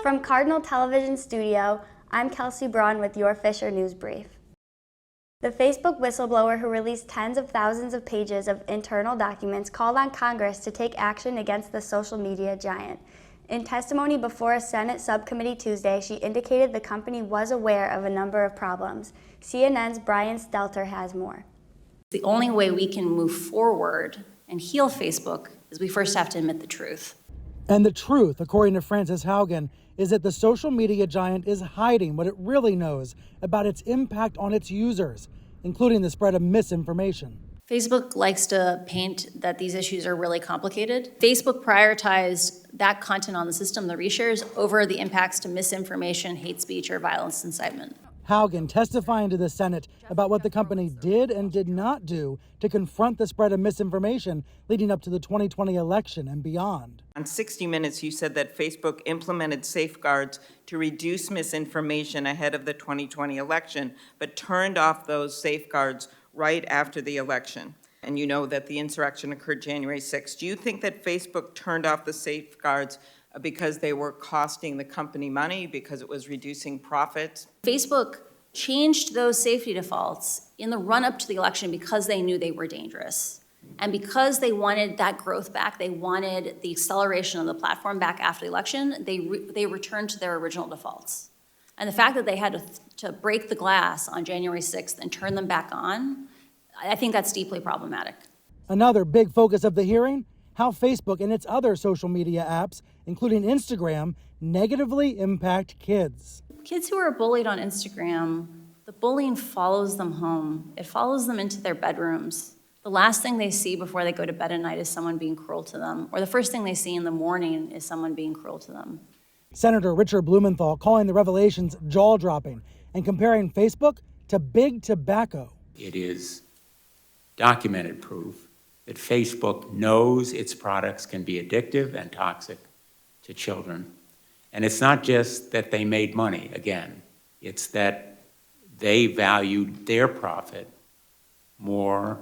From Cardinal Television Studio, I'm Kelsey Braun with your Fisher News Brief. The Facebook whistleblower who released tens of thousands of pages of internal documents called on Congress to take action against the social media giant. In testimony before a Senate subcommittee Tuesday, she indicated the company was aware of a number of problems. CNN's Brian Stelter has more. The only way we can move forward and heal Facebook is we first have to admit the truth. And the truth, according to Frances Haugen, is that the social media giant is hiding what it really knows about its impact on its users, including the spread of misinformation. Facebook likes to paint that these issues are really complicated. Facebook prioritized that content on the system, the reshares, over the impacts to misinformation, hate speech, or violence incitement. Haugen testifying to the Senate about what the company did and did not do to confront the spread of misinformation leading up to the 2020 election and beyond. On 60 Minutes, you said that Facebook implemented safeguards to reduce misinformation ahead of the 2020 election, but turned off those safeguards right after the election. And you know that the insurrection occurred January 6th. Do you think that Facebook turned off the safeguards because they were costing the company money, because it was reducing profits? Facebook changed those safety defaults in the run-up to the election because they knew they were dangerous. And because they wanted that growth back, they wanted the acceleration of the platform back after the election, they returned to their original defaults. And the fact that they had to break the glass on January 6th and turn them back on, I think that's deeply problematic. Another big focus of the hearing, how Facebook and its other social media apps, including Instagram, negatively impact kids. Kids who are bullied on Instagram, the bullying follows them home. It follows them into their bedrooms. The last thing they see before they go to bed at night is someone being cruel to them, or the first thing they see in the morning is someone being cruel to them. Senator Richard Blumenthal calling the revelations jaw-dropping and comparing Facebook to big tobacco. It is documented proof that Facebook knows its products can be addictive and toxic to children. And it's not just that they made money, again, it's that they valued their profit more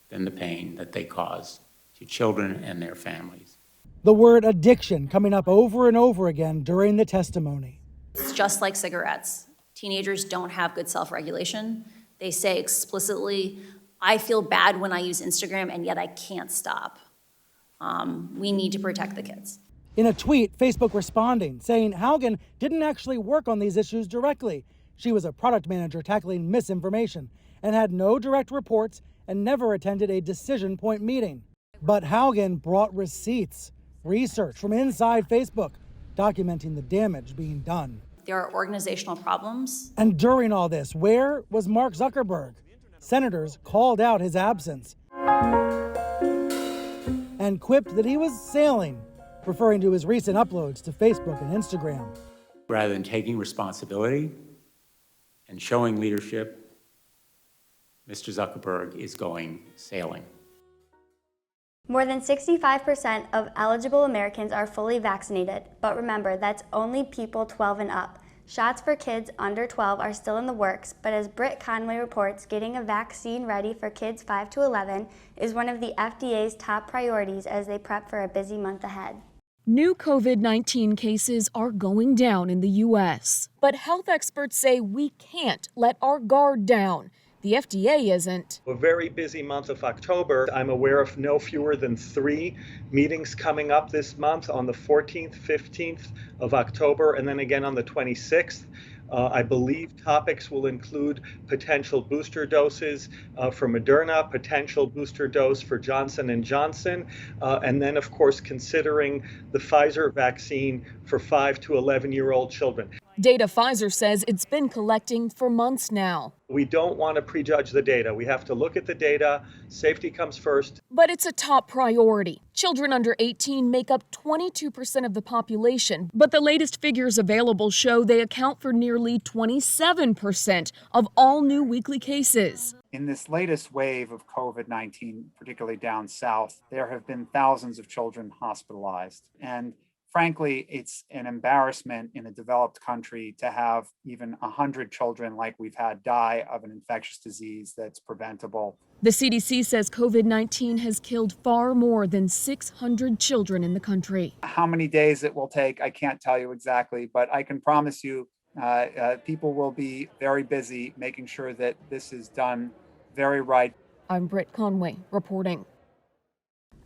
than the pain that they cause to children and their families. The word addiction coming up over and over again during the testimony. It's just like cigarettes. Teenagers don't have good self-regulation. They say explicitly, I feel bad when I use Instagram, and yet I can't stop. We need to protect the kids. In a tweet, Facebook responding, saying Haugen didn't actually work on these issues directly. She was a product manager tackling misinformation and had no direct reports and never attended a decision point meeting. But Haugen brought receipts, research from inside Facebook, documenting the damage being done. There are organizational problems. And during all this, where was Mark Zuckerberg? Senators called out his absence and quipped that he was sailing, referring to his recent uploads to Facebook and Instagram. Rather than taking responsibility and showing leadership, Mr. Zuckerberg is going sailing. More than 65% of eligible Americans are fully vaccinated, but remember, that's only people 12 and up. Shots for kids under 12 are still in the works, but as Britt Conway reports, getting a vaccine ready for kids 5 to 11 is one of the FDA's top priorities as they prep for a busy month ahead. New COVID-19 cases are going down in the U.S., but health experts say we can't let our guard down. The FDA isn't. A very busy month of October. I'm aware of no fewer than 3 meetings coming up this month on the 14th, 15th of October, and then again on the 26th. I believe topics will include potential booster doses for Moderna, potential booster dose for Johnson & Johnson, and then, of course, considering the Pfizer vaccine for 5 to 11-year-old children. Data Pfizer says it's been collecting for months now. We don't want to prejudge the data. We have to look at the data. Safety comes first. But it's a top priority. Children under 18 make up 22% of the population, but the latest figures available show they account for nearly 27% of all new weekly cases. In this latest wave of COVID-19, particularly down south, there have been thousands of children hospitalized. And frankly, it's an embarrassment in a developed country to have even 100 children like we've had die of an infectious disease that's preventable. The CDC says COVID-19 has killed far more than 600 children in the country. How many days it will take, I can't tell you exactly, but I can promise you people will be very busy making sure that this is done very right. I'm Britt Conway reporting.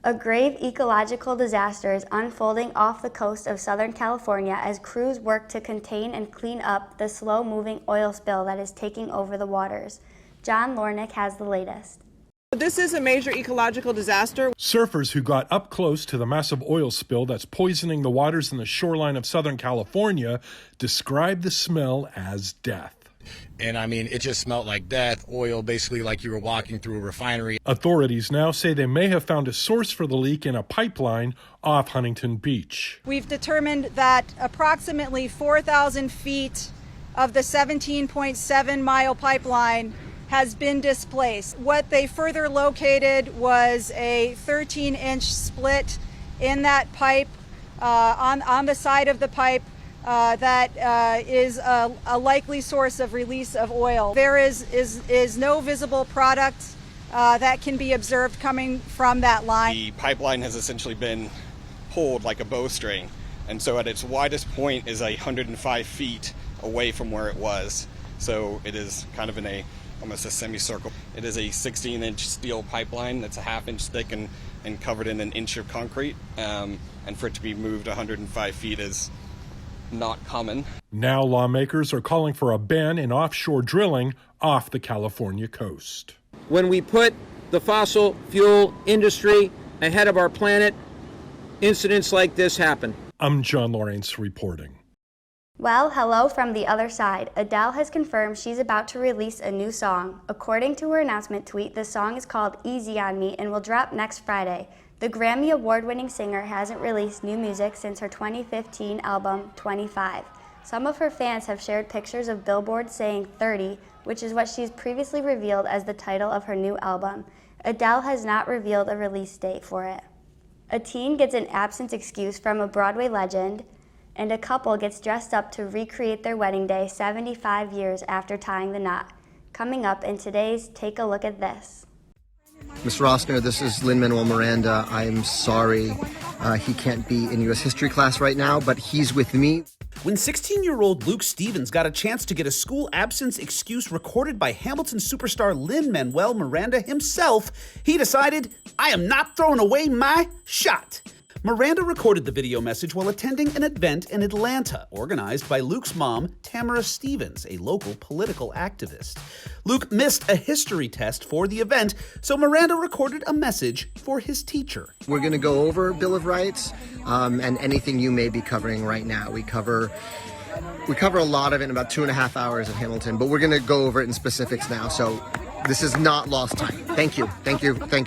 A grave ecological disaster is unfolding off the coast of Southern California as crews work to contain and clean up the slow-moving oil spill that is taking over the waters. John Lornick has the latest. This is a major ecological disaster. Surfers who got up close to the massive oil spill that's poisoning the waters in the shoreline of Southern California describe the smell as death. And I mean, it just smelled like death, oil, basically like you were walking through a refinery. Authorities now say they may have found a source for the leak in a pipeline off Huntington Beach. We've determined that approximately 4,000 feet of the 17.7-mile pipeline has been displaced. What they further located was a 13-inch split in that pipe, on the side of the pipe, that is a likely source of release of oil. There is no visible product that can be observed coming from that line. The pipeline has essentially been pulled like a bowstring, and so at its widest point is 105 feet away from where it was. So it is kind of in almost a semicircle. It is a 16-inch steel pipeline that's a half-inch thick and covered in an inch of concrete, and for it to be moved 105 feet is not common. Now lawmakers are calling for a ban in offshore drilling off the California coast. When we put the fossil fuel industry ahead of our planet, incidents like this happen. I'm John Lawrence reporting. Well, hello from the other side. Adele has confirmed she's about to release a new song. According to her announcement tweet, the song is called Easy on Me and will drop next Friday. The Grammy award-winning singer hasn't released new music since her 2015 album, 25. Some of her fans have shared pictures of Billboard saying 30, which is what she's previously revealed as the title of her new album. Adele has not revealed a release date for it. A teen gets an absence excuse from a Broadway legend, and a couple gets dressed up to recreate their wedding day 75 years after tying the knot. Coming up in today's Take a Look at This. Ms. Rossner, this is Lin-Manuel Miranda. I'm sorry he can't be in U.S. history class right now, but he's with me. When 16-year-old Luke Stevens got a chance to get a school absence excuse recorded by Hamilton superstar Lin-Manuel Miranda himself, he decided, I am not throwing away my shot. Miranda recorded the video message while attending an event in Atlanta, organized by Luke's mom, Tamara Stevens, a local political activist. Luke missed a history test for the event, so Miranda recorded a message for his teacher. We're going to go over Bill of Rights and anything you may be covering right now. We cover a lot of it in about 2.5 hours at Hamilton, but we're going to go over it in specifics now, so this is not lost time. Thank you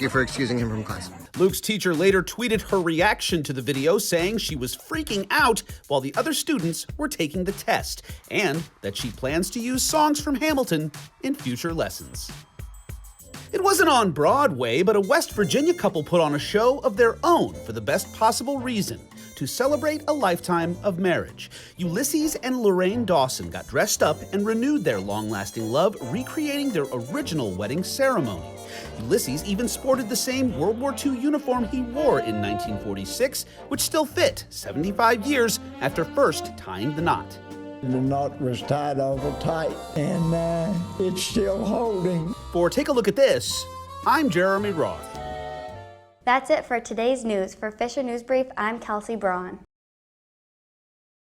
for excusing him from class. Luke's teacher later tweeted her reaction to the video, saying she was freaking out while the other students were taking the test, and that she plans to use songs from Hamilton in future lessons. It wasn't on Broadway, but a West Virginia couple put on a show of their own for the best possible reason, to celebrate a lifetime of marriage. Ulysses and Lorraine Dawson got dressed up and renewed their long-lasting love, recreating their original wedding ceremony. Ulysses even sported the same World War II uniform he wore in 1946, which still fit 75 years after first tying the knot. The knot was tied awful tight, and it's still holding. For Take a Look at This, I'm Jeremy Roth. That's it for today's news. For Fisher News Brief, I'm Kelsey Braun.